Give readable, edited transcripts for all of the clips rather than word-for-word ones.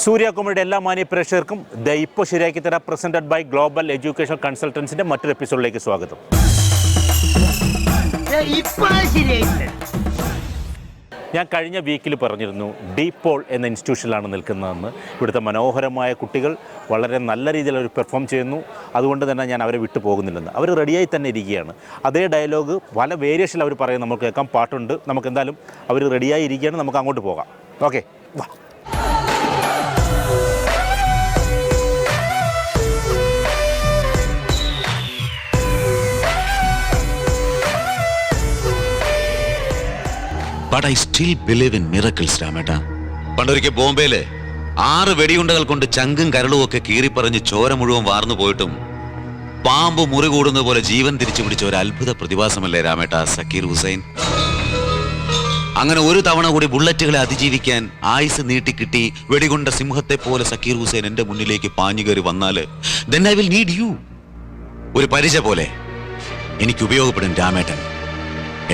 സൂര്യ കോമഡിയുടെ എല്ലാ മാന്യ പ്രേക്ഷകർക്കും ഇപ്പോൾ ശരിയാക്കി തരാം പ്രസൻറ്റഡ് ബൈ ഗ്ലോബൽ എഡ്യൂക്കേഷൻ കൺസൾട്ടൻസിൻ്റെ മറ്റൊരു എപ്പിസോഡിലേക്ക് സ്വാഗതം. ഞാൻ കഴിഞ്ഞ വീക്കിൽ പറഞ്ഞിരുന്നു ഡീപോൾ എന്ന ഇൻസ്റ്റിറ്റ്യൂഷനിലാണ് നിൽക്കുന്നതെന്ന്. ഇവിടുത്തെ മനോഹരമായ കുട്ടികൾ വളരെ നല്ല രീതിയിൽ അവർ പെർഫോം ചെയ്യുന്നു. അതുകൊണ്ട് തന്നെ ഞാൻ അവരെ വിട്ടു പോകുന്നില്ലെന്ന്. അവർ റെഡിയായി തന്നെ ഇരിക്കുകയാണ്. അതേ ഡയലോഗ് പല വേരിയേഷനിൽ അവർ പറയും. നമുക്ക് കേൾക്കാം, പാട്ടുണ്ട്. നമുക്ക് എന്തായാലും അവർ റെഡിയായി ഇരിക്കുകയാണ്. നമുക്ക് അങ്ങോട്ട് പോകാം. ഓക്കെ, വാ. But I still believe in miracles, രാമേട്ട. പണ്ടൊരിക്കൽ ബോംബെയില് 6 വെടിയുണ്ടകൾ കൊണ്ട് ചങ്കും കരളും ഒക്കെ കീറിപ്പറഞ്ഞ് ചോര മുഴുവൻ വാർന്നു പോയിട്ടും പാമ്പ് മുറി കൂടുന്ന പോലെ ജീവൻ തിരിച്ചു പിടിച്ച ഒരു അത്ഭുത പ്രതിഭാസമല്ലേ രാമേട്ട സക്കീർ ഹുസൈൻ. അങ്ങനെ ഒരു തവണ കൂടി ബുള്ളറ്റുകളെ അതിജീവിക്കാൻ ആയുസ് നീട്ടിക്കിട്ടി വെടികൊണ്ട സിംഹത്തെ പോലെ സക്കീർ ഹുസൈൻ എന്റെ മുന്നിലേക്ക് പാഞ്ഞു കയറി വന്നാല് then I will need you. ഒരു പരിചയ പോലെ എനിക്ക് ഉപയോഗപ്പെടും രാമേട്ടൻ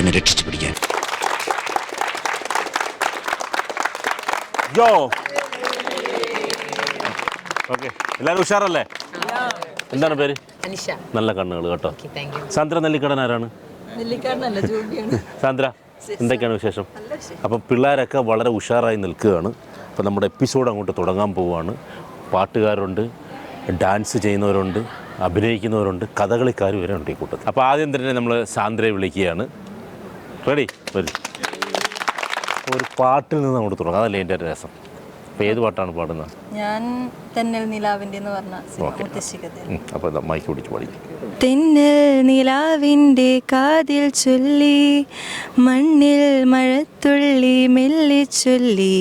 എന്നെ രക്ഷിച്ചു പിടിക്കാൻ. യോ ഓക്കെ, എല്ലാവരും ഉഷാറല്ലേ? എന്താണ് പേര്? നല്ല കണ്ണുകൾ കേട്ടോ. സാന്ദ്ര നെല്ലിക്കടൻ ആരാണ്? സാന്ദ്ര, എന്തൊക്കെയാണ് വിശേഷം? അപ്പം പിള്ളേരൊക്കെ വളരെ ഉഷാറായി നിൽക്കുകയാണ്. അപ്പം നമ്മുടെ എപ്പിസോഡ് അങ്ങോട്ട് തുടങ്ങാൻ പോവുകയാണ്. പാട്ടുകാരുണ്ട്, ഡാൻസ് ചെയ്യുന്നവരുണ്ട്, അഭിനയിക്കുന്നവരുണ്ട്, കഥകളിക്കാർ വരെ ഉണ്ട് ഈ കൂട്ടത്തിൽ. അപ്പോൾ ആദ്യം തന്നെ നമ്മൾ സാന്ദ്രയെ വിളിക്കുകയാണ്. റെഡി? വരും. ഒരു പാട്ടിൽ നിന്ന് അങ്ങോട്ട് തുടങ്ങാം, അതല്ലേ എൻ്റെ രസം. അപ്പോൾ ഏത് പാട്ടാണ് പാടുന്നത്? ഞാൻ തെന്നൽ നിലാവിൻ്റെ എന്ന് പറഞ്ഞ അപ്പോൾ മൈക്ക് പിടിച്ച് പാടി. തെന്നൽ നിലാവിൻ്റെ കാതിൽ ചൊല്ലി, മണ്ണിൽ മഴത്തുള്ളി മെല്ലെ ചൊല്ലി,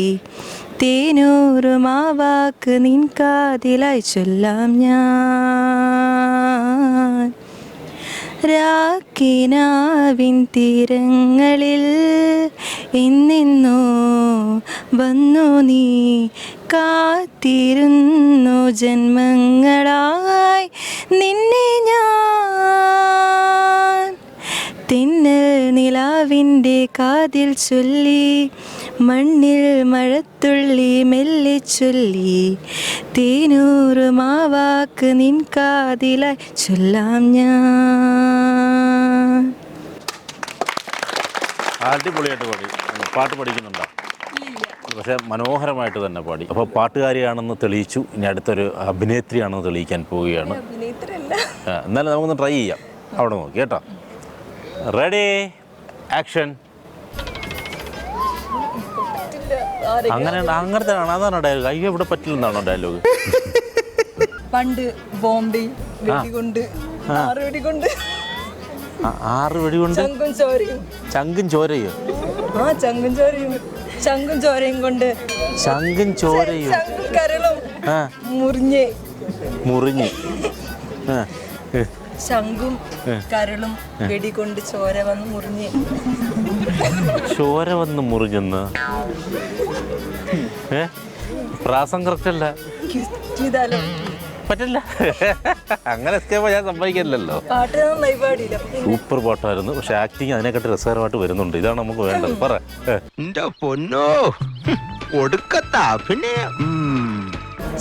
തേനൂറും ആ വാക്ക് നിൻ കാതിലായി ചൊല്ലാം ഞാൻ. രാക്കിനാവിൻ തീരങ്ങളിൽ എന്നെന്നോ വന്നു നീ, കാത്തിരുന്നു ജന്മങ്ങളായി നിന്നെ ഞാൻ. തെന്നൽ നിലാവിൻ്റെ കാതിൽ ചൊല്ലി, മണ്ണിൽ മഴത്തുള്ളി മെല്ലെ ചൊല്ലി, തേനൂറും ആ വാക്ക് നിൻ കാതിലായി ചൊല്ലാം ഞാൻ. അടിപൊളിയായിട്ട് പാടി. പാട്ട് പഠിക്കുന്നുണ്ടോ? പക്ഷേ മനോഹരമായിട്ട് തന്നെ പാടി. അപ്പോൾ പാട്ടുകാരിയാണെന്ന് തെളിയിച്ചു. ഇനി അടുത്തൊരു അഭിനേത്രിയാണെന്ന് തെളിയിക്കാൻ പോവുകയാണ്. എന്നാലും നമുക്കൊന്ന് ട്രൈ ചെയ്യാം. അവിടെ നോക്കി കേട്ടോ. Ready, action. അങ്ങനത്തെ അതാണ് ഡയലോഗ്. അയ്യോ, ഇവിടെ പറ്റില്ലെന്നാണോ ഡയലോഗ്? പണ്ട് ബോംബെ വെടികൊണ്ട് 6 വെടികൊണ്ട് 6 വെടികൊണ്ട് ചങ്കും ചോരയും. ചങ്കും ചോരയോ? ആ ചങ്കും ചോരയും, ചങ്കും ചോരയും കൊണ്ട് ചങ്കും ചോരയും കരളും മുറിഞ്ഞ് മുറിഞ്ഞ് ശംഖും കരളും വെടികൊണ്ട് ചോര വന്ന് മുറിഞ്ഞ്. ചോര വന്ന് മുറിഞ്ഞെന്ന് പ്രാസം കറക്റ്റ് അല്ല. പറ്റില്ല, അങ്ങനെ ഞാൻ സമ്മതിക്കില്ലല്ലോ. പാട്ട് നന്നായി പാടിയില്ല. സൂപ്പർ പാട്ടായിരുന്നു. പക്ഷെ ആക്ടിങ് അതിനെക്കാട്ടി രസകരമായിട്ട് വരുന്നുണ്ട്. ഇതാണ് നമുക്ക് വേണ്ടത്. പറ.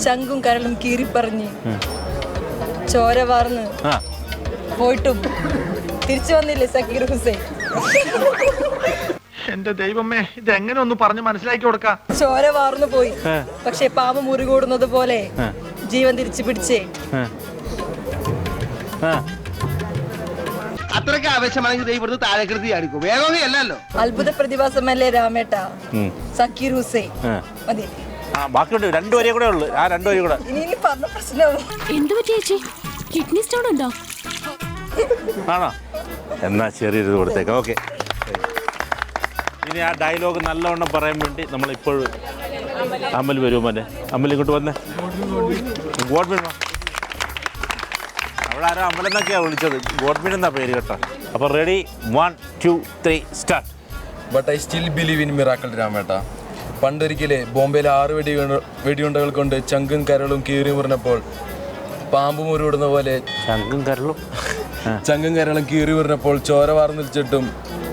ശംഖും കരളും കീറിപ്പറഞ്ഞ് ചോര വാർന്ന് പോയിട്ടും തിരിച്ചു വന്നില്ലേ സക്കീർ ഹുസൈൻ? എന്റെ ദൈവമേ, ഇതെങ്ങനെ ഒന്ന് പറഞ്ഞ് മനസ്സിലാക്കി കൊടുക്കാം. ചോര വാർന്നു പോയി, പക്ഷെ പാമ്പ് മുറി കൂടുന്നത് പോലെ ജീവൻ തിരിച്ചു പിടിച്ചേ. അത്രയ്ക്ക് ആവശ്യമാണെങ്കിൽ ഇവിടുന്ന് താഴെക്കൃതി ആയിരിക്കും. വേഗമൊന്നും അല്ലല്ലോ. അത്ഭുത പ്രതിഭാസമല്ലേ രാമേട്ട സക്കീർ ഹുസൈൻ? മതി. ബാക്കിയുണ്ട്, 2 വരെ കൂടെ ഉള്ളു. ആ 2 വരെ കൂടെ ഇനി പറഞ്ഞ പ്രശ്നവും. എന്ത് പറ്റി ചേച്ചി? കിഡ്നി സ്റ്റോൺ ഉണ്ടോ? ആണോ? എന്നാ ചെറിയൊരു കൊടുത്തേക്കാം. ഓക്കെ, ഇനി ആ ഡയലോഗ് നല്ലവണ്ണം പറയാൻ വേണ്ടി നമ്മളിപ്പോഴും അമൽ വരുമോ? മറ്റേ അമൽ ഇങ്ങോട്ട് വന്നേ. ഗോഡ്മിൻ, അവിടെ ആരോ അമലെന്നൊക്കെയാണ് വിളിച്ചത്. ഗോഡ്മിൻ എന്നാ പേര് കേട്ടോ. അപ്പോൾ ready, 1 2 3 start. But I still believe in miracle രാമേട്ട. പണ്ടൊരിക്കലേ ബോംബെയിലെ 6 വെടിയുണ്ടകൾ കൊണ്ട് ചങ്കും കരളും കീറി മുറിഞ്ഞപ്പോൾ പാമ്പ് മുറിവിടുന്ന പോലെ ചങ്കും കരളും കീറി മുറിഞ്ഞപ്പോൾ ചോര വാർന്നിച്ചിട്ടും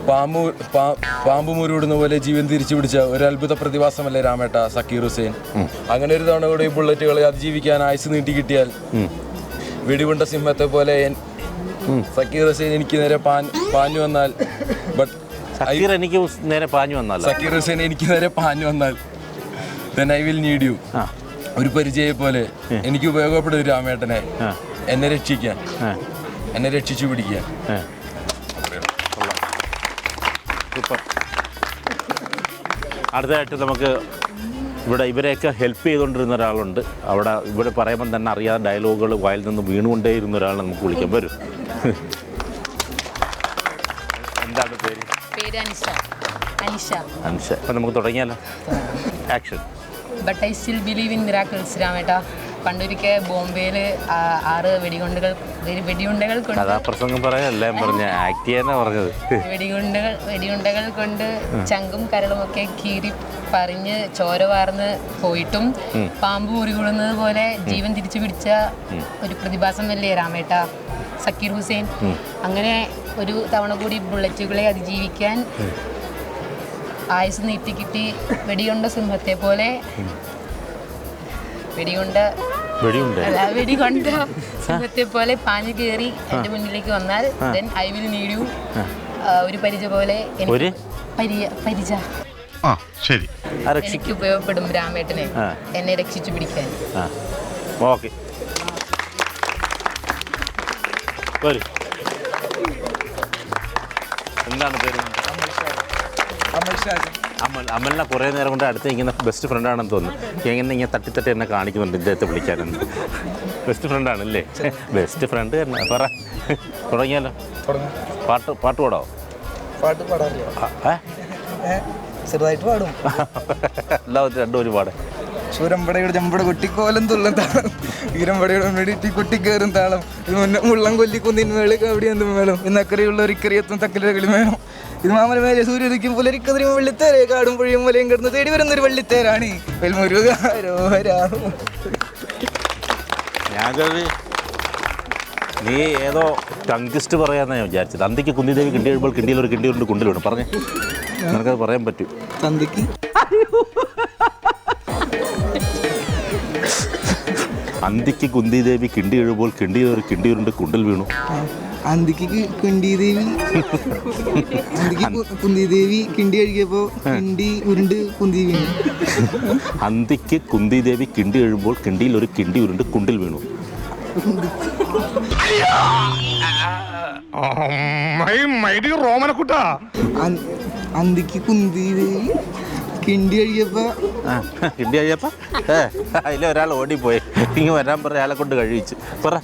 പാമ്പ് മുരുവിടുന്ന പോലെ ജീവൻ തിരിച്ചു പിടിച്ച ഒരു അത്ഭുത പ്രതിഭാസമല്ലേ രാമേട്ട സക്കീർ ഹുസൈൻ. അങ്ങനെ ഒരു തവണ കൂടെ ഈ ബുള്ളറ്റുകളെ അതിജീവിക്കാൻ ആയുസ് നീട്ടി കിട്ടിയാൽ വെടികൊണ്ട സിംഹത്തെ പോലെ സക്കീർ ഹുസൈൻ എനിക്ക് നേരെ പാഞ്ഞു വന്നാൽ സക്കീർ എനിക്ക് നേരെ പാഞ്ഞു വന്നാൽ സക്കീർ ഹുസൈൻ എനിക്ക് നേരെ പാഞ്ഞു വന്നാൽ then I will need you. ഒരു പരിചയെ പോലെ എനിക്ക് ഉപയോഗപ്പെടും രാമേട്ടനെ എന്നെ രക്ഷിക്കാൻ, എന്നെ രക്ഷിച്ചു പിടിക്കാൻ. സൂപ്പർ. അടുത്തതായിട്ട് നമുക്ക് ഇവിടെ ഇവരെയൊക്കെ ഹെൽപ്പ് ചെയ്തുകൊണ്ടിരുന്ന ഒരാളുണ്ട്. ഇവിടെ പറയുമ്പം തന്നെ അറിയാതെ ഡയലോഗുകൾ വായിൽ നിന്ന് വീണുകൊണ്ടേയിരുന്ന ഒരാളെ നമുക്ക് വിളിക്കാൻ വരും. എന്താണ് പേര്? അനിഷ. അപ്പം നമുക്ക് തുടങ്ങിയാലോ? Action. But I still believe in miracles രാമേട്ട. പണ്ടൊരിക്കൽ ബോംബെയിൽ 6 വെടിയുണ്ടകൾ കൊണ്ട് കഥാപ്രസംഗം പറയാനല്ല പറഞ്ഞ ആക്ട് ചെയ്യാനാ പറഞ്ഞത്. വെടിയുണ്ടകൾ കൊണ്ട് ചങ്കും കരളുമൊക്കെ കീറി പറഞ്ഞ് ചോര വാർന്ന് പോയിട്ടും പാമ്പ് മുറികൊള്ളുന്നത് പോലെ ജീവൻ തിരിച്ചു പിടിച്ച ഒരു പ്രതിഭാസമല്ലേ രാമേട്ട സക്കീർ ഹുസൈൻ. അങ്ങനെ ഒരു തവണ കൂടി ബുള്ളറ്റുകളെ അതിജീവിക്കാൻ ആയുസ് നീട്ടിക്കിട്ടി വെടികൊണ്ട സിംഹത്തെ പോലെ വെടികൊണ്ട സിംഹത്തെ പോലെ പാഞ്ഞു കയറി എന്റെ മുന്നിലേക്ക് വന്നാൽ then I will need you. ഒരു പരിച പോലെ എനിക്ക് ഉപയോഗപ്പെടും രാമേട്ടനെ എന്നെ രക്ഷിച്ചു പിടിക്കാൻ. ഓക്കെ, എന്താണ് പേര്? അമലിനെ കുറേ നേരം കൊണ്ട് അടുത്ത് ഇങ്ങനെ ബെസ്റ്റ് ഫ്രണ്ടാണെന്ന് തോന്നുന്നു. ഇങ്ങനെ തട്ടി എന്നെ കാണിക്കുന്നുണ്ട് ഇദ്ദേഹത്തെ വിളിക്കാനെന്ന്. ബെസ്റ്റ് ഫ്രണ്ടാണല്ലേ? ബെസ്റ്റ് ഫ്രണ്ട് തന്നെ. പറ, തുടങ്ങിയാലോ? പാട്ട് പാടാവോ? പാട്ട് പാടാറില്ല, ചെറുതായിട്ട് പാടും. എല്ലാവരും രണ്ടും ഒരു പാടെ. ചൂരമ്പടയുടെ ചമ്പട കൊട്ടിക്കോലം തുള്ളും താളം, വീരമ്പടയുടെ മെടിറ്റി കൊട്ടിക്കേറും താളം, മുള്ളം കൊല്ലിക്കുന്നിൻ മേള് കവിടിയെന്തും വേളം, ഇന്നക്കറിയുള്ള ഒരിക്കറിയെത്തും തക്കലി വേണം. ഇത് മാമല മേലെ സൂര്യദിക്കും പുലരിക്കതിരും വെള്ളിത്തേരെ കാടും പുഴയും മലയും കിടന്ന് തേടി വരുന്നൊരു വെള്ളിത്തേരാണ് ഞാനത് നീ ഏതോ ടങ്കിസ്റ്റ് പറയാന്നാ ഞാൻ വിചാരിച്ചത്. അന്തിക്ക് കുന്തിദേവി കിണ്ടി കഴിയുമ്പോൾ കിണ്ടിയിൽ ഒരു കിണ്ടിയുണ്ട് കുണ്ടിൽ വേണം. പറഞ്ഞേ, നിനക്കത് പറയാൻ പറ്റും. തന്തിക്ക് അന്തിക്ക് കുന്തിദേവി കിണ്ടി കഴിയുമ്പോൾ കിണ്ടിയിൽ ഒരു കിണ്ടിയുണ്ട് കുണ്ടിൽ വീണു. അന്തിക്ക് കുന്തിദേവി കുന്തിദേവി കിണ്ടി കഴിക്കപ്പോ കിണ്ടി ഉരുണ്ട് കുന്തി വീണു. അന്തിക്ക് കുന്തിദേവി കിണ്ടി കഴിയുമ്പോൾ കിണ്ടിയിൽ ഒരു കിണ്ടി ഉരുണ്ട് കുണ്ടിൽ വീണു. അന്തിക്ക് കുന്തിദേവി കിണ്ടി കഴിയപ്പോ അതിലൊരാൾ ഓടിപ്പോയി. ഇങ്ങനെ വരാൻ പറഞ്ഞ ആളെ കൊണ്ട് കഴിച്ചു. പറ,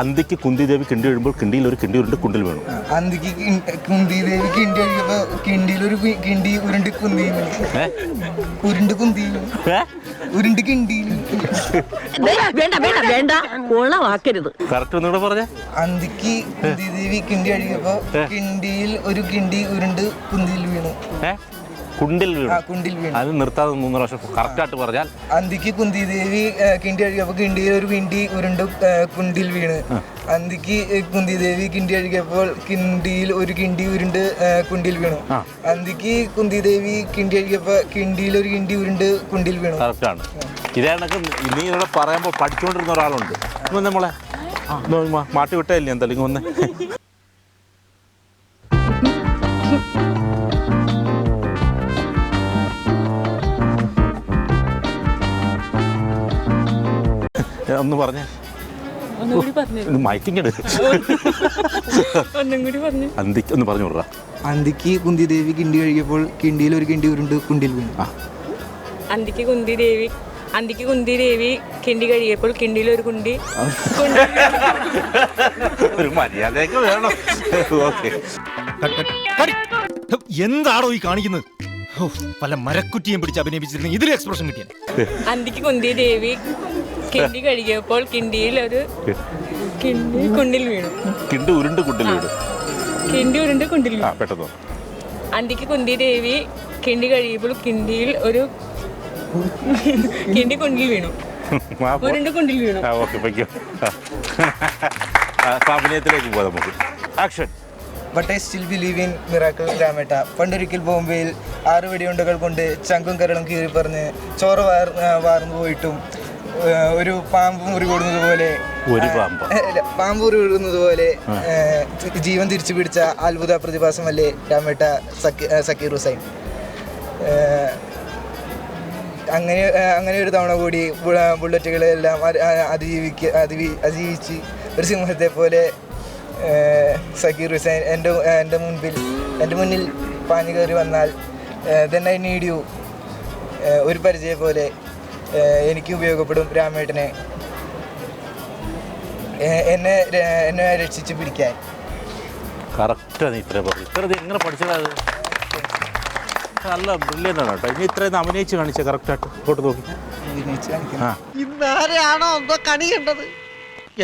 അന്തിക്ക് കുന്തിദേവി കിണ്ടി കഴിയുമ്പോൾ കിണ്ടിയിൽ ഒരു കിണ്ടി ഉരുണ്ട് കുണ്ടിൽ വീണു. അന്തിക്ക് കുന്തിദേവി കിണ്ടി കഴിയപ്പോ കിണ്ടിയിൽ ഒരു കിണ്ടി ഉരുണ്ട് കുന്തി ഉരുണ്ട് കുന്തി ഉരുണ്ട് കിണ്ടി. കറക്റ്റ് ഒന്നുകൂടെ പറഞ്ഞ. അന്തിക്ക് കുന്തിദേവി കിണ്ടി കഴിയപ്പോ കിണ്ടിയിൽ ഒരു കിണ്ടി ഉരുണ്ട് കുന്തിയിൽ വീണു. കുണ്ടിൽ വീണു. കുണ്ടിൽ വീണു. അത് നിർത്താതെ 3 പ്രാവശ്യം കറക്റ്റായിട്ട് പറഞ്ഞാൽ. അന്തിക്ക് കുന്തിദേവി കിണ്ടി കഴിക്കപ്പോ കിണ്ടിയിൽ ഒരു കിണ്ടി ഉരുണ്ട് കുണ്ടിൽ വീണ്. അന്തിക്ക് കുന്തിദേവി കിണ്ടി കഴിക്കപ്പോൾ കിണ്ടിയിൽ ഒരു കിണ്ടി ഉരുണ്ട് കുണ്ടിൽ വീണു. അന്തിക്ക് കുന്തിദേവി കിണ്ടി കഴിക്കപ്പോ കിണ്ടിയിൽ ഒരു കിണ്ടി ഉരുണ്ട് കുണ്ടിൽ വീണു. കറക്റ്റാണ്. ഇതേണക്ക് നീ ഇവിടെ പറയുമ്പോൾ പഠിച്ചുകൊണ്ടിരുന്ന ഒരാളുണ്ട്. നമ്മളെ മാട്ടി വിട്ടല്ലേ എന്തായാലും വന്ന്. ഒന്ന് പറഞ്ഞേ, മൈക്കിങ് അന്തിക്ക് ഒന്ന് പറഞ്ഞു വിടാ. അന്തിക്ക് കുന്തിദേവി കിണ്ടി കഴിക്കപ്പോൾ കിണ്ടിയിൽ ഒരു കിണ്ടി ഉരുണ്ട് കുണ്ടിൽ വീണു. അന്തിക്ക് കുന്തിദേവി കിണ്ടി കഴിയപ്പോൾ കിണ്ടിയിൽ ഒരു കുണ്ടി. ഒരു മര്യാദയൊക്കെ വേണം. ഓക്കെ, എന്താണോ ഈ കാണിക്കുന്നത്? പല മരക്കുറ്റിയും പിടിച്ച് അഭിനയിപ്പിച്ചിരുന്നെങ്കിൽ ഇതിൽ എക്സ്പ്രഷൻ കിട്ടിയ. അന്തിക്ക് കുന്തിദേവി കിണ്ടി കഴിയപ്പോൾ കിണ്ടിയിൽ ഒരു കിണ്ടി കുണ്ടിൽ വീണു. കിണ്ടി ഉരുണ്ട് കുണ്ടിൽ വീണു. കിണ്ടി ഉരുണ്ട് കുണ്ടിൽ വീണു. പെട്ടെന്ന്. അന്തിക്ക് കുന്തിദേവി കിണ്ടി കഴിയപ്പോൾ കിണ്ടിയിൽ ഒരു കിണ്ടി കുണ്ടിൽ വീണു. ഉരുണ്ട് കുണ്ടിൽ വീണു. ഓക്കെ, അഭിനയത്തിലേക്ക് പോകാം നമുക്ക്. Action. But I still believe in miracle രാമേട്ട. പണ്ടൊരിക്കൽ ബോംബെയിൽ 6 വെടിയുണ്ടകൾ കൊണ്ട് ചങ്കും കരളും കീറി പറഞ്ഞ് ചോര വാർന്നു പോയിട്ടും ഒരു പാമ്പ് മുറി കൂടുന്നത് പോലെ പാമ്പ് മുറി കൂടുന്നത് പോലെ ജീവൻ തിരിച്ചു പിടിച്ച അത്ഭുത പ്രതിഭാസമല്ലേ രാമേട്ട സക്കീർ ഹുസൈൻ. അങ്ങനെ ഒരു തവണ കൂടി ബുള്ളറ്റുകളെല്ലാം അതിജീവിച്ച് ഒരു സിംഹത്തെ പോലെ സക്കീർ ഹുസൈൻ എൻ്റെ മുന്നിൽ പാഞ്ഞു കയറി വന്നാൽ then I need you ഒരു പരിചയം പോലെ എനിക്ക് ഉപയോഗപ്പെടും രാമേട്ടനെ എന്നെ രക്ഷിച്ച് പിടിക്കാൻ. കറക്റ്റാണ് ഇത്ര എങ്ങനെ പഠിച്ചത്? നല്ല ബ്രില്യൻ്റാണ് കേട്ടോ. ഇനി ഇത്രയും അഭിനയിച്ച് കാണിച്ച കറക്റ്റായിട്ട് ഇങ്ങോട്ട് നോക്കി. ഇന്നാരെയാണോ എന്തോ കണി കണ്ടത്?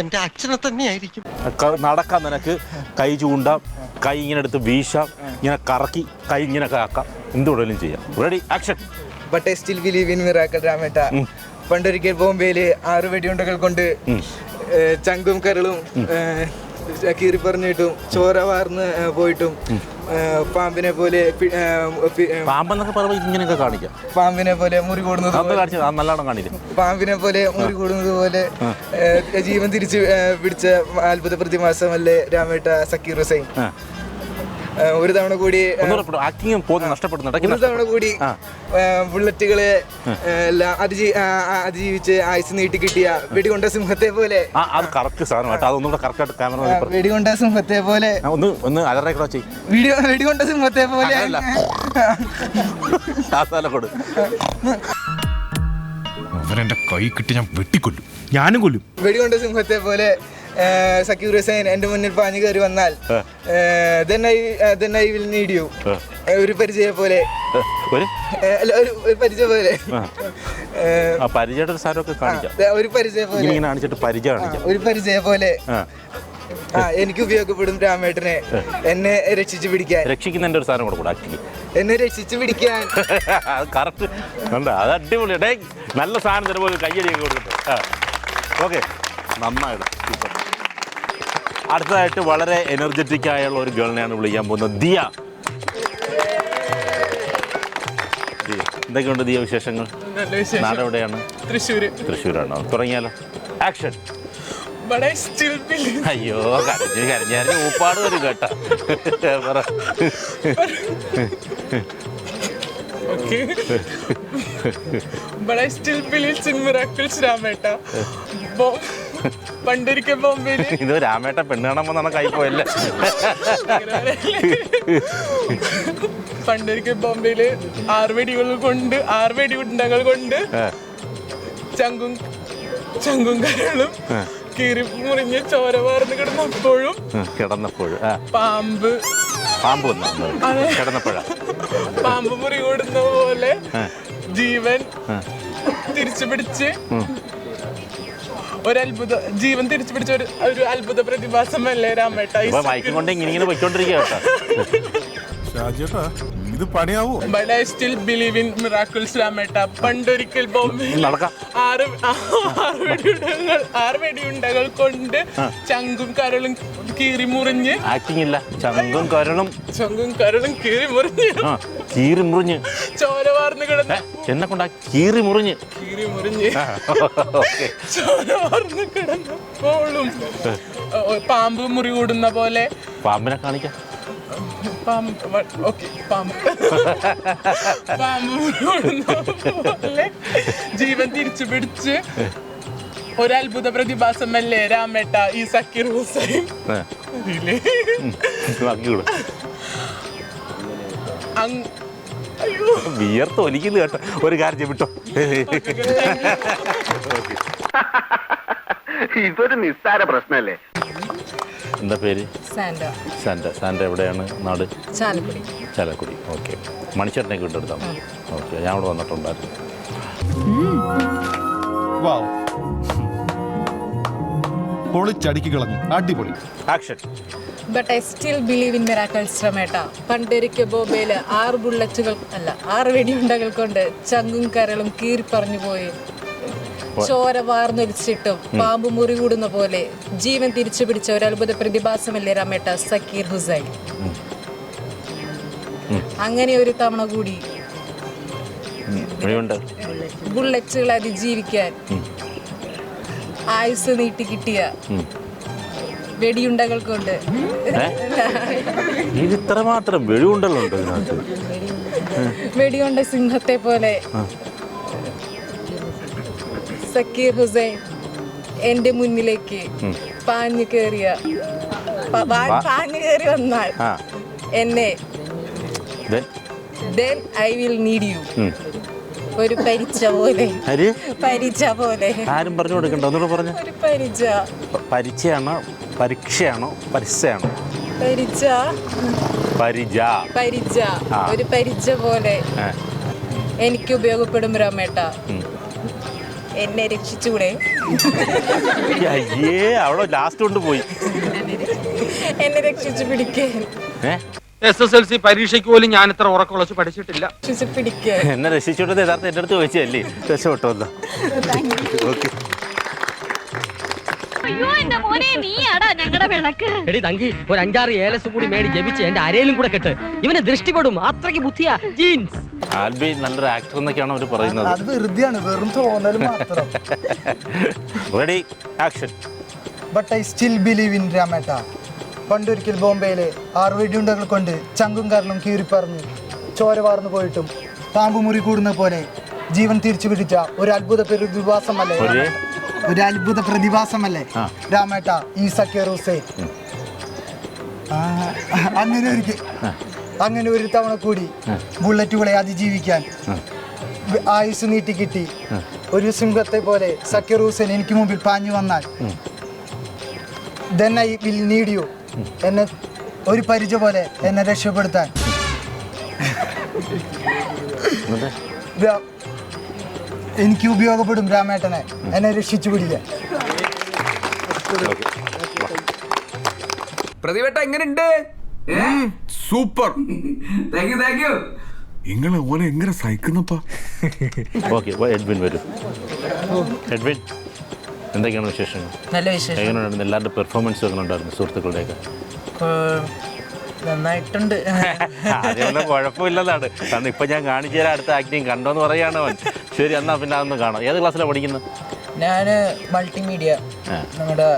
എന്റെ അച്ഛനെ തന്നെയായിരിക്കും. നടക്കാൻ നിനക്ക് കൈ ചൂണ്ടാം, കൈ ഇങ്ങനെ എടുത്ത് വീശാം, ഇങ്ങനെ കറക്കി കൈ ഇങ്ങനെ ആക്കാം, എന്തുകൊണ്ടും ചെയ്യാം. Ready, action. But I still believe in miracle രാമേട്ട. പണ്ടൊരിക്കൽ ബോംബെയില് 6 വെടിയുണ്ടകൾ കൊണ്ട് ചങ്കും കരളും കീറി പറഞ്ഞിട്ടും ചോര വാർന്ന് പോയിട്ടും പാമ്പിനെ പോലെ പാമ്പെന്നൊക്കെ പറയുമ്പോൾ ഇങ്ങനെയൊക്കെ കാണിക്കാം. പാമ്പിനെ പോലെ മുറി കൂടുന്നത് നല്ലോണം കാണില്ല. പാമ്പിനെ പോലെ മുറി കൂടുന്നത് പോലെ ജീവൻ തിരിച്ച് പിടിച്ച അത്ഭുത പ്രതിമാസമല്ലേ രാമേട്ട സക്കീർ ഹുസൈൻ. ഒരു തവണ കൂടി ബുള്ളറ്റുകളെ എല്ലാം അതിജീവിച്ച് ആയുസ് നീട്ടി കിട്ടിയ വെടികൊണ്ട സിംഹത്തെ പോലെ വെടികൊണ്ട സിംഹത്തെ പോലെ വെടികൊണ്ട സിംഹത്തെ പോലെ അവരെന്റെ കൈ കിട്ടി ഞാൻ വെട്ടിക്കൊല്ലും, ഞാനും കൊല്ലും. വെടികൊണ്ട സിംഹത്തെ പോലെ സക്കീർ ഹുസൈൻ എൻ്റെ മുന്നിൽ പാഞ്ഞു കയറി വന്നാൽ then I will need you ഒരു പരിചയം പോലെ ഒരു പരിചയം പോലെ ഒരു പരിചയം പോലെ എനിക്ക് ഉപയോഗപ്പെടും രാമേട്ടനെ എന്നെ രക്ഷിച്ചു പിടിക്കാൻ. രക്ഷിക്കുന്നതിന്റെ ഒരു സാധനം കൂടെ എന്നെ രക്ഷിച്ചു പിടിക്കാൻ. കറക്റ്റ്, അത് അടിപൊളി. നല്ല സാധനം തരുമ്പോൾ കയ്യടിയൊക്കെ കൊടുത്തിട്ട്. ഓക്കെ, നന്നായിട്ട്. അടുത്തതായിട്ട് വളരെ എനർജറ്റിക് ആയുള്ള ഒരു ഗേളിനെയാണ് വിളിക്കാൻ പോകുന്നത്, ദിയ. എന്തൊക്കെയുണ്ട് ദിയ വിശേഷങ്ങൾ? നാടെവിടെയാണ്? തൃശ്ശൂരാണോ? തുടങ്ങിയാലോ? ആക്ഷൻ. അയ്യോ, കരഞ്ഞു ഊപ്പാട് വരും കേട്ടോ. ഇത് രാമേട്ട പെണ്ണ് കാണാൻ വന്നാണ് കൈ പോയല്ലേ. പണ്ടൊരിക്കൽ ബോംബെയില് 6 വെടിയുണ്ടകൾ കൊണ്ട് ചങ്കും കരളും കീറി മുറിഞ്ഞ് ചോര വാർന്ന് കിടന്നപ്പോഴും പാമ്പ് മുറി കൂടുന്ന പോലെ ജീവൻ തിരിച്ചു പിടിച്ച് ജീവൻ തിരിച്ചു പിടിച്ച ഒരു അത്ഭുത പ്രതിഭാസമല്ലേ രാമേട്ട. ഇത് പണിയാവോ? But I still believe in miracles രാമേട്ട. പണ്ടൊരിക്കൽ ബോംബെയിൽ 6 വെടിയുണ്ടകൾ കൊണ്ട് ചങ്കും കരളും കീറി മുറിഞ്ഞ് ചങ്കും കരളും കീറി മുറിഞ്ഞ് ചോര വാർന്ന് കിടന്ന് എന്നെ കൊണ്ടാ കീറി മുറിഞ്ഞ് ചോര വാർന്ന് കിടന്നപ്പോഴും പാമ്പ് മുറി കൂടുന്ന പോലെ പാമ്പിനെ കാണിക്കാം. പാമ്പ് പോലെ ജീവൻ തിരിച്ചു പിടിച്ച് ഒരത്ഭുത പ്രതിഭാസമല്ലേ രാമേട്ട ഈ സക്കീർ ഹുസൈൻ. വിയർത്ത് ഒലിക്കുന്നു കേട്ടോ. ഒരു കാര്യം വിട്ടോ, ഇതൊരു നിസ്സാര പ്രശ്നല്ലേ. എന്താ പേര്? സാൻഡ. എവിടെയാണ് നാട്? ചാലക്കുടി. ഓക്കെ, മണിച്ചേട്ടനൊക്കെ വീണ്ടെടുത്താണ്. ഓക്കെ, ഞാൻ അവിടെ വന്നിട്ടുണ്ടായിരുന്നു. പൊളിച്ചടുക്കി കളഞ്ഞു, അടിപൊളി. Action. But I still believe in miracles രാമേട്ട. പണ്ടൊരിക്കൽ ബോംബെയില് 6 വെടിയുണ്ടകൾ കൊണ്ട് ചങ്കും കരളും കീറി പറഞ്ഞു പോയി ചോര വാർന്നൊലിച്ചിട്ടും പാമ്പ് മുറി കൂടുന്ന പോലെ ജീവൻ തിരിച്ചു പിടിച്ച ഒരു അത്ഭുത പ്രതിഭാസമല്ലേ രാമേട്ട സക്കീർ ഹുസൈൻ. അങ്ങനെ ഒരു തവണ കൂടി ബുള്ളറ്റുകൾ അതിജീവിക്കാൻ ആയുസ് നീട്ടി കിട്ടിയ വെടിയുണ്ടകൾ കൊണ്ട് ഇത്രമാത്രം വെടിയുണ്ടല്ലോ വെടിയുണ്ട സിംഹത്തെ പോലെ സക്കീർ ഹുസൈൻ എന്റെ മുന്നിലേക്ക് പാഞ്ഞു കയറി വന്നാൽ എന്നെ then I will need you. ഒരു പരീക്ഷ പോലെ ആരും പറഞ്ഞു കൊടുക്കണ്ട, ഒന്നുകൂടെ പറഞ്ഞു. ഒരു പരീക്ഷയാണോ പരീക്ഷയാണോ പരീക്ഷയാണോ ഒരു പരീക്ഷ പോലെ എനിക്ക് ഉപയോഗപ്പെടും രാമേട്ട. എന്നെ രക്ഷിച്ചൂടെ? അവിടെ ലാസ്റ്റ് കൊണ്ട് പോയി എന്നെ രക്ഷിച്ചു പിടിക്കാൻ. SSLC പരീക്ഷയ്ക്ക് പോലും ഞാൻ ഇത്ര ഉറക്കമുളച്ച് പഠിച്ചിട്ടില്ല. എന്നെ രക്ഷിച്ചോട്ടത് യഥാർത്ഥം എൻ്റെ അടുത്ത് ചോദിച്ചല്ലേ രക്ഷപ്പെട്ടോ. ഓക്കെ എടി തങ്കി ഒരു 5-6 ഏലസ് കൂടി മേടി ജപിച്ച് എന്റെ അരയിലും കൂടെ കെട്ട്. ഇവന് ദൃഷ്ടിപ്പെടും, അത്രയ്ക്ക് ബുദ്ധിയാ. ജീൻസ് ആൽബി നല്ലൊരു ആക്ടർ എന്നൊക്കെയാണ് അവർ പറയുന്നത്. അത് വെറുതെയാണ്, വെറും തോന്നൽ മാത്രം. Ready action. But I still believe in രാമേട്ട. പണ്ടൊരിക്കൽ ബോംബെയിലെ 6 വെടിയുണ്ടകൾ കൊണ്ട് ചങ്കും കരളും കീറിപ്പറഞ്ഞ് ചോര വാർന്നു പോയിട്ടും പാമ്പ് മുറി കൂടുന്ന പോലെ ജീവൻ തിരിച്ചു പിടിച്ച ഒരു അത്ഭുത പ്രതിഭാസമല്ലേ രാമേട്ട ഈ സക്കീർ ഹുസൈൻ. അങ്ങനെ ഒരു തവണ കൂടി ബുള്ളറ്റുകളെ അതിജീവിക്കാൻ ആയുസ് നീട്ടി കിട്ടി ഒരു സിംഹത്തെ പോലെ സക്കീർ ഹുസൈൻ എനിക്ക് മുമ്പിൽ പാഞ്ഞു വന്നാൽ then I will need you. എന്നെ ഒരു പരിചയ പോലെ എന്നെ രക്ഷപ്പെടുത്താൻ എനിക്ക് ഉപയോഗപ്പെടും രാമേട്ടനെ, എന്നെ രക്ഷിച്ചു പിടിക്കാൻ. പ്രതിവേട്ട എങ്ങനെയുണ്ട്? സൂപ്പർ. Thank you. ഇങ്ങളെ ഓനെ എങ്ങനെ സഹിക്കുന്നപ്പാ. ഓക്കെ എഡ്വിൻ വരും. എഡ്വിൻ എന്തൊക്കെയാണ് വിശേഷങ്ങൾ? നല്ല വിശേഷം. എങ്ങനെയുണ്ടായിരുന്നു എല്ലാവരുടെ പെർഫോമൻസ് എങ്ങനെ ഉണ്ടായിരുന്നു സുഹൃത്തുക്കളുടെയൊക്കെ? നന്നായിട്ടുണ്ട്. അതേപോലെ കുഴപ്പമില്ലെന്നാണ്. കാരണം ഇപ്പം ഞാൻ കാണിച്ചു തരാം അടുത്ത ആക്ടിങ് കണ്ടോന്ന് പറയാണ് അവൻ. ശരി എന്നാൽ പിന്നെ അതൊന്ന് കാണാം. ഏത് ക്ലാസ്സിലാണ് പഠിക്കുന്നത്? ഞാൻ മൾട്ടിമീഡിയ നമ്മുടെ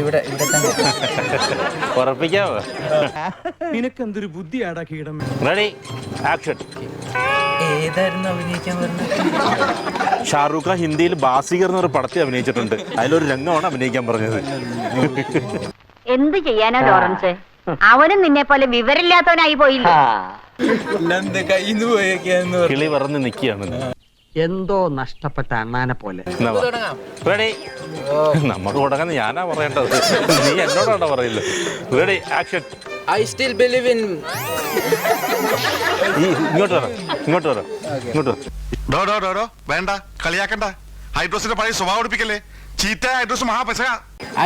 ഇവിടെ തന്നെ. ഉറപ്പിക്കാവോ? നിനക്കെന്തൊരു ബുദ്ധിയാടാ കീടം. Ready action. ഏതായിരുന്നു അഭിനയിക്കാൻ പറഞ്ഞത്? ഷാറൂഖ് ഖാൻ ഹിന്ദിയിൽ ബാസിഗർ എന്നൊരു പടത്തിൽ അഭിനയിച്ചിട്ടുണ്ട്. അതിലൊരു രംഗമാണ് അഭിനയിക്കാൻ പറഞ്ഞത്. എന്ത് ചെയ്യാനാ ലോറൻസ്, അവനും നിന്നെ പോലെ വിവരമില്ലാത്തവനായി പോയില്ല. കിളി പറന്ന് നിൽക്കുകയാണ്. എന്തോ നഷ്ടപ്പെട്ട അണ്ണാനെ പോലെ. റെഡി നമുക്ക് തുടങ്ങാൻ ഞാനാ പറയേണ്ടത്, നീ എന്നോടാണോ പറയില്ല. Ready action. I still believe in. ഇങ്ങോട്ട് വരാം. വേണ്ട കളിയാക്കണ്ട. ഹൈഡ്രോസിന്റെ പഴയ സ്വഭാവം എടുപ്പിക്കല്ലേ. ചീത്ത ഹൈഡ്രോസ് മഹാപൈസ.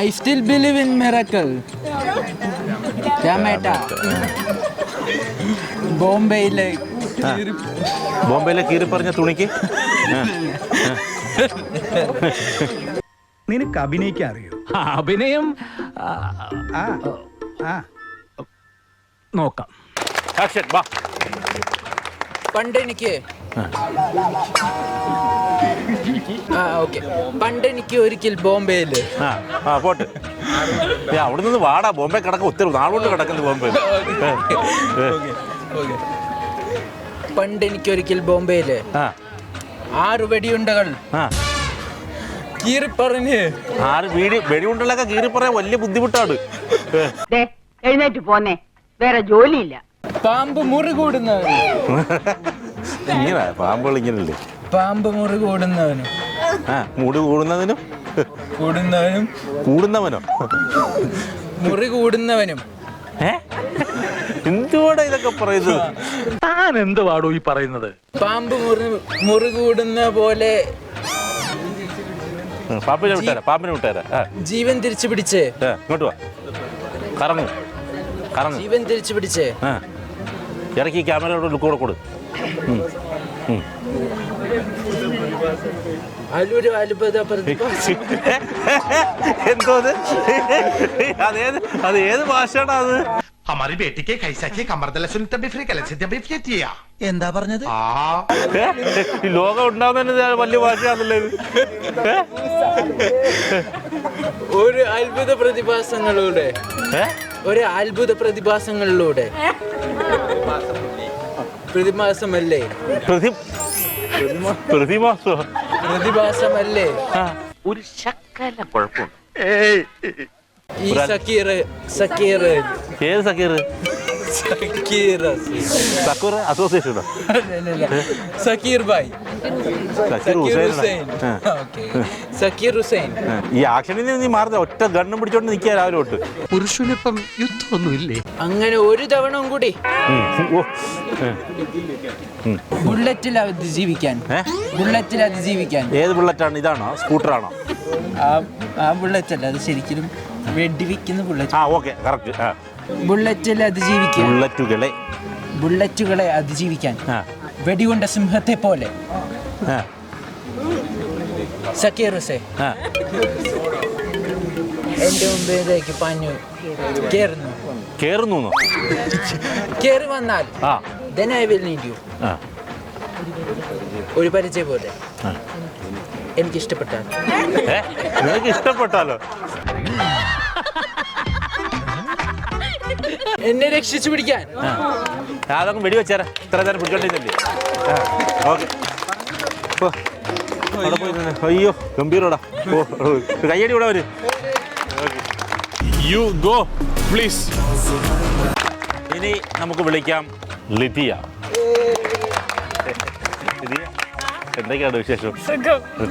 I still believe in miracle. രാമേട്ട ബോംബെയിലെ കീറി പറഞ്ഞ തുണിക്ക് നിനക്ക് അഭിനയിക്കാൻ അറിയോ? അഭിനയം നോക്കാം. ആക്ഷൻ. വാ. പണ്ടെനിക്ക് ഒരിക്കൽ ബോംബെയില് പോട്ട് അവിടെ നിന്ന് വാടാ. ബോംബെ കിടക്കും ഒത്തിരി നാളുകൊണ്ട് കിടക്കുന്നു ബോംബെ. പണ്ടെനിക്കൊരിക്കൽ ബോംബെയില് 6 വെടിയുണ്ടകൾ കീറിപ്പറഞ്ഞ് 6 വെടിയുണ്ടകളൊക്കെ കീറി പറയാൻ വലിയ ബുദ്ധിമുട്ടാണ്. എഴുന്നേറ്റ് പോന്നെ, വേറെ ജോലിയില്ല. പാമ്പ് മുറി കൂടുന്നവന്. ഇങ്ങനെ പാമ്പുകൾ ഇങ്ങനല്ലേ? പാമ്പ് മുറി കൂടുന്നവനും മുടി കൂടുന്നതിനും കൂടുന്നവനോ മുറി കൂടുന്നവനും. എന്തുവാടാ ഇതൊക്കെ പറയുന്നത്? താൻ എന്തുവാടോ ഈ പറയുന്നത്? പാമ്പ് മുറി കൂടുന്ന പോലെ പാമ്പിനെ വിട്ടേരാ. ജീവൻ തിരിച്ചു പിടിച്ച് ഇങ്ങോട്ട് വാ. കറങ്ങും. ജീവൻ തിരിച്ചു പിടിച്ച് ഇറക്കി ക്യാമറയോട് ലുക്ക് കൂടെ കൊടു. ഒരു അത്ഭുത പ്രതിഭാസം. എന്തോ അത് ഏത് ഭാഷയാണ് അത്? हमारी बेटी के कैसा की कमर दल सुनते भी फ्री कल से भी फिर किया എന്താ പറഞ്ഞത്? ഈ ലോകം ഉണ്ടാവുന്ന വലിയ ഭാഷയാണല്ലോ ഇത്. ഒരു അത്ഭുത പ്രതിഭാസങ്ങളിലൂടെ പ്രതിഭാസമല്ലേ ഒരു ശക്കല കുഴപ്പമുണ്ട്. ഈ സക്കീർ ഏത് സക്കീർ? സക്കീർ അസോസിയേഷനോ? സക്കീർ ഭായ്, സക്കീർ ഹുസൈൻ. ഈ ആക്ഷനിൽ നിന്ന് നീ മാറുന്ന ഒറ്റ ഗണ്ണും പിടിച്ചോണ്ട് നിൽക്കുക രാവിലെ തൊട്ട്. പുരുഷനിപ്പം യുദ്ധമൊന്നുമില്ലേ? അങ്ങനെ ഒരു തവണ കൂടി ബുള്ളറ്റിൽ അതിജീവിക്കാൻ. ഏത് ബുള്ളറ്റാണ്? ഇതാണോ ആ സ്കൂട്ടറാണോ? ബുള്ളറ്റ് അല്ല, അത് ശരിക്കും വെടിവെക്കുന്ന ബുള്ളറ്റ്. Okay correct. ബുള്ളറ്റിൽ അതിജീവിക്കാൻ, ബുള്ളറ്റുകളെ അതിജീവിക്കാൻ വെടികൊണ്ട സിംഹത്തെ പോലെ സക്കീർ ഹുസൈൻ എന്റെ മുമ്പിലേക്ക് പാഞ്ഞു കേറി വന്നാൽ then I will need you. ഒരു പരിചയം പോലെ എനിക്ക് ഇഷ്ടപ്പെട്ടാലോ? എന്നെ രക്ഷിച്ചു പിടിക്കാൻ. അതൊക്കെ വെടിവെച്ചാരാ ഇത്ര നേരം പിടിച്ചോണ്ടിരുന്നില്ലേ? ഓക്കെ അവിടെ പോയി. അയ്യോ ഗംഭീരോടാ. കയ്യടി കൂടെ അവര്. You go please. ഇനി നമുക്ക് വിളിക്കാം ലിതിയ. എന്തൊക്കെയാണ് വിശേഷം?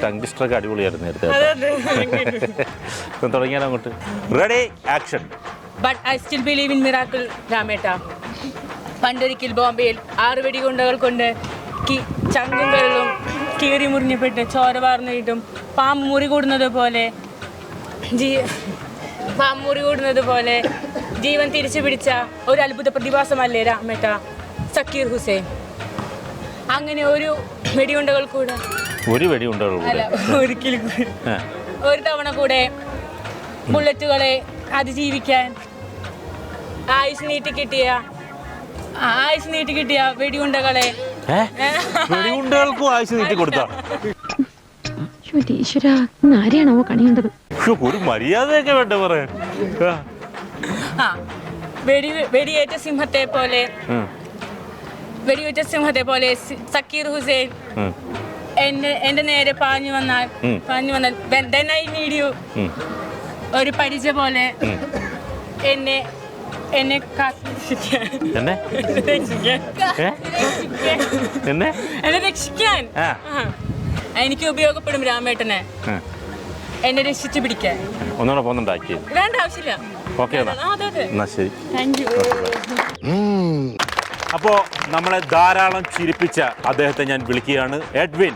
ടങ് ട്വിസ്റ്ററൊക്കെ അടിപൊളിയായിരുന്നു നേരത്തെ. തുടങ്ങിയാലോ അങ്ങോട്ട്? Ready action. But I still believe in miracle, രാമേട്ട. പണ്ടൊരിക്കൽ ബോംബെയിൽ 6 വെടികൊണ്ടകൾ കൊണ്ട് ചങ്കും കരളും കീറി മുറിഞ്ഞപ്പെട്ട് ചോര വാർന്നിട്ടും പാമ്പ് മുറി കൂടുന്നത് പോലെ ജീവൻ തിരിച്ചു പിടിച്ച ഒരു അത്ഭുത പ്രതിഭാസമല്ലേ രാമേട്ട സക്കീർ ഹുസൈൻ? അങ്ങനെ ഒരു വെടിയുണ്ടകൾ കൂടെ ഒരു തവണ കൂടെ ബുള്ളറ്റുകളെ അതിജീവിക്കാൻ ആയുസ് നീട്ടി കിട്ടിയ വെടിയുണ്ടകൾക്കും ആയുസ് നീട്ടി കൊടുത്താ? ആരെയാണോ കണിയേണ്ടത്? ഒരു മര്യാദയൊക്കെ വേണ്ട പറയാൻ. വെടിയേറ്റ സിംഹത്തെ പോലെ സക്കീർ ഹുസൈൻ എന്റെ നേരെ പാഞ്ഞു വന്നാൽ then I need you. ഒരു പരിചയ പോലെ എന്നെ രക്ഷിക്കാൻ എനിക്ക് ഉപയോഗപ്പെടും രാമേട്ടനെ. എന്നെ രക്ഷിച്ചു പിടിക്കാൻ. ഒന്നുകൂടെ പോകുന്നുണ്ടാക്കി വേണ്ട ആവശ്യമില്ല. ഓക്കെ എന്നാ ശരി. Thank you. അപ്പോ നമ്മളെ ധാരാളം ചിരിപ്പിച്ച അദ്ദേഹത്തെ ഞാൻ വിളിക്കുകയാണ് എഡ്വിൻ.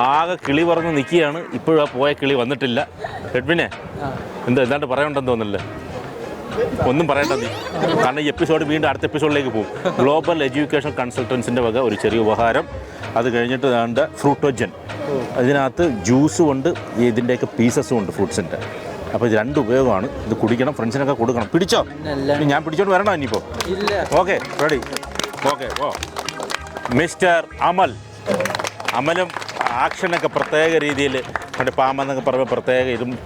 ആകെ കിളി പറഞ്ഞ് നിൽക്കുകയാണ്. ഇപ്പോഴും ആ പോയ കിളി വന്നിട്ടില്ല. എഡ്വിനെ എന്താണ്ട് പറയണ്ടെന്ന് തോന്നുന്നില്ല. ഒന്നും പറയണ്ട നീ, കാരണം ഈ എപ്പിസോഡ് വീണ്ടും അടുത്ത എപ്പിസോഡിലേക്ക് പോകും. ഗ്ലോബൽ എഡ്യൂക്കേഷൻ കൺസൾട്ടൻസിൻ്റെ വക ഒരു ചെറിയ ഉപഹാരം. അത് കഴിഞ്ഞിട്ട് വേണ്ട ഫ്രൂട്ടോജൻ, അതിനകത്ത് ജ്യൂസും ഉണ്ട്, ഇതിൻ്റെയൊക്കെ പീസസും ഉണ്ട് ഫ്രൂട്ട്സിൻ്റെ. അപ്പോൾ ഇത് 2 ഉപയോഗമാണ്. ഇത് കുടിക്കണം, ഫ്രണ്ട്സിനൊക്കെ കൊടുക്കണം. പിടിച്ചോ? ഞാൻ പിടിച്ചോണ്ട് വരണോ ഇനിയിപ്പോൾ? Okay ready. ഓക്കെ ഓ മിസ്റ്റർ അമലും ആക്ഷനൊക്കെ പ്രത്യേക രീതിയിൽ മറ്റേ പാമ്പെന്നൊക്കെ പറയുമ്പോൾ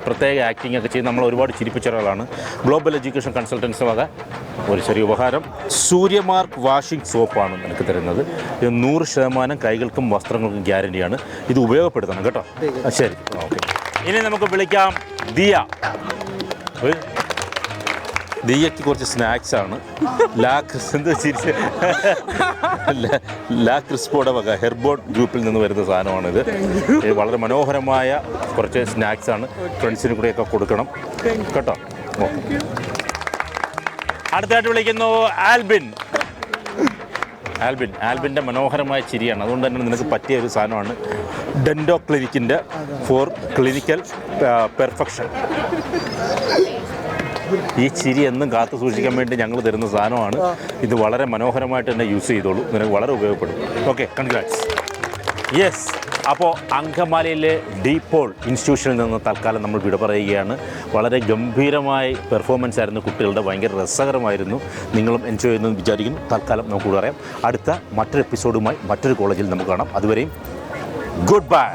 പ്രത്യേക ആക്ടിംഗ് ഒക്കെ ചെയ്ത് നമ്മൾ ഒരുപാട് ചിരിപ്പിച്ച ഒരാളാണ്. ഗ്ലോബൽ എഡ്യൂക്കേഷൻ കൺസൾട്ടൻസി വക ഒരു ചെറിയ ഉപഹാരം. സൂര്യമാർക്ക് വാഷിംഗ് സോപ്പാണ് നിനക്ക് തരുന്നത്. ഇത് 100% കൈകൾക്കും വസ്ത്രങ്ങൾക്കും ഗ്യാരണ്ടിയാണ്. ഇത് ഉപയോഗപ്പെടുത്തണം കേട്ടോ. ശരി ഓക്കെ. ഇനി നമുക്ക് വിളിക്കാം ദിയയ്ക്ക് കുറച്ച് സ്നാക്സാണ്. ലാ ക്രിസ്പോയുടെ വക ഹെർബോൺ ഗ്രൂപ്പിൽ നിന്ന് വരുന്ന സാധനമാണിത്. ഇത് വളരെ മനോഹരമായ കുറച്ച് സ്നാക്സാണ്. ഫ്രണ്ട്സിന് കൂടെയൊക്കെ കൊടുക്കണം കേട്ടോ. അടുത്തായിട്ട് വിളിക്കുന്നു ആൽബിൻ്റെ മനോഹരമായ ചിരിയാണ്. അതുകൊണ്ട് തന്നെ നിനക്ക് പറ്റിയ ഒരു സാധനമാണ് ഡെൻറ്റോ ക്ലിനിക്കിൻ്റെ ഫോർ ക്ലിനിക്കൽ പെർഫെക്ഷൻ. ഈ ചിരി എന്നും കാത്തു സൂക്ഷിക്കാൻ വേണ്ടി ഞങ്ങൾ തരുന്ന സാധനമാണ്. ഇത് വളരെ മനോഹരമായിട്ട് തന്നെ യൂസ് ചെയ്തോളൂ, നിനക്ക് വളരെ ഉപയോഗപ്പെടും. Okay, congrats. യെസ്, അപ്പോൾ അങ്കമാലിയിലെ ഡീപോൾ ഇൻസ്റ്റിറ്റ്യൂഷനിൽ നിന്ന് തൽക്കാലം നമ്മൾ വിട പറയുകയാണ്. വളരെ ഗംഭീരമായ പെർഫോമൻസ് ആയിരുന്നു കുട്ടികളുടെ, ഭയങ്കര രസകരമായിരുന്നു. നിങ്ങളും എൻജോയ് ചെയ്യുന്നു വിചാരിക്കുന്നു. തൽക്കാലം നമുക്ക് കൂടെ പറയാം. അടുത്ത മറ്റൊരു എപ്പിസോഡുമായി മറ്റൊരു കോളേജിൽ നമുക്ക് കാണാം. അതുവരെയും ഗുഡ് ബൈ.